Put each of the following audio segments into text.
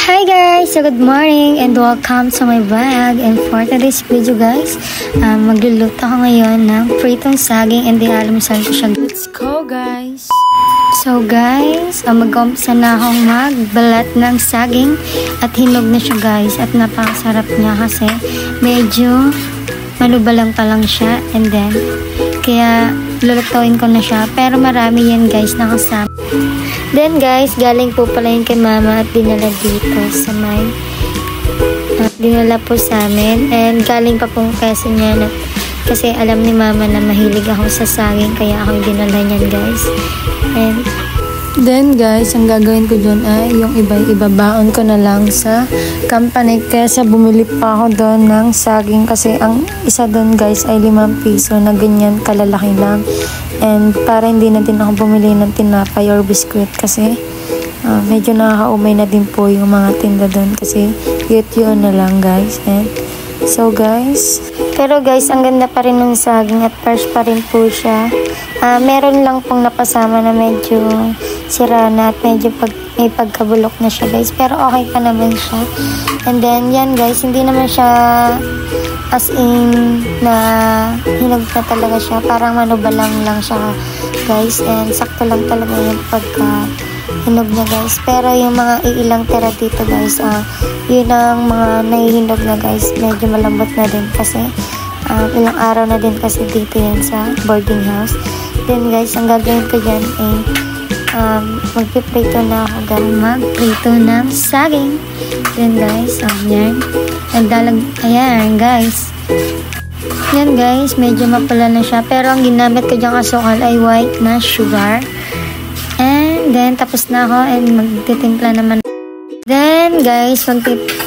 Hi guys! So good morning and welcome to my vlog. And for today's video guys, magluluto ako ngayon ng pritong saging and almusal ko siya. Let's go guys! So guys, mag-umpisa na akong magbalat ng saging at hinog na siya guys. At napakasarap niya kasi medyo malubalang pa lang siya. And then, kaya lulutuin ko na siya. Pero marami yan guys nakasama. Then guys, galing po pala yun kay mama at dinala dito sa may dinala po sa amin. And galing pa pong kasi niya kasi alam ni mama na mahilig ako sa saging kaya ako dinala niyan guys. And then guys, ang gagawin ko dun ay yung ibabaon ko na lang sa company kesa bumili pa ako doon ng saging kasi ang isa doon guys ay 5 piso na ganyan kalalaki lang. And para hindi na din ako bumili ng tinapay or biskuit kasi medyo nakakaumay na din po yung mga tinda doon kasi yun na lang guys. And so guys, pero guys ang ganda pa rin ng saging at fresh pa rin po siya. Meron lang pong napasama na medyo sira na at medyo may pagkabulok na siya guys, pero okay pa naman siya. And then yan guys, hindi naman siya as in na hinog na talaga siya, parang manubalang lang siya guys. And sakto lang talaga yung pagka hinog niya guys. Pero yung mga iilang tira dito guys, yun ang mga nahihinog na guys, medyo malambot na din kasi ilang araw na din kasi dito yan sa boarding house. Then guys, ang gagawin ko dyan ay magpiprito na ako guys, magprito ng saging. Then guys, yan. Ayan guys. Yan guys, medyo mapula na siya. Pero ang ginamit ko dyan asukal ay white na sugar. And then, tapos na ako and magtitimpla naman. Then guys,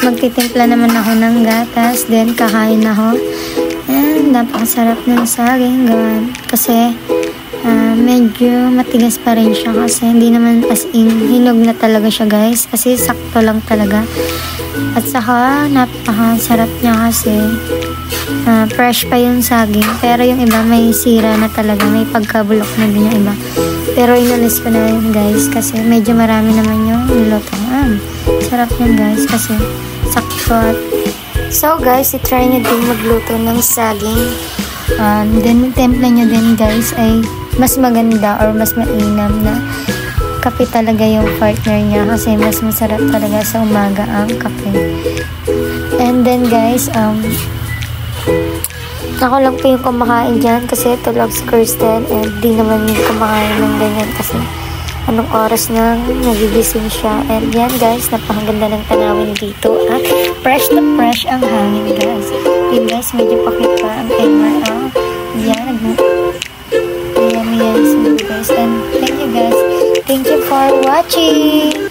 magtitimpla naman ako ng gatas. Then, kakain ako. And napakasarap ng saging gan. Kasi, medyo matigas pa rin siya kasi hindi naman as in hinog na talaga siya guys kasi sakto lang talaga. At saka napakasarap niya kasi fresh pa yung saging, pero yung iba may sira na talaga, may pagkabulok na din yung iba. Pero inalis ko na yun guys kasi medyo marami naman yung niluto. Sarap yun guys kasi sakto. So guys, i-try nyo din magluto ng saging. Then yung templa nyo din guys ay mas maganda or mas mainam na kape talaga yung partner niya kasi mas masarap talaga sa umaga ang kape. And then guys, ako lang po yung kumakain dyan kasi tulog si Kirsten and di naman yung kumakain ng ganyan kasi anong oras na nagigising siya. And yan guys, napakaganda ng tanawin dito at fresh na fresh ang hangin guys. Yun guys, medyo pakita ang camera. Yan, guys. And thank you guys. Thank you for watching.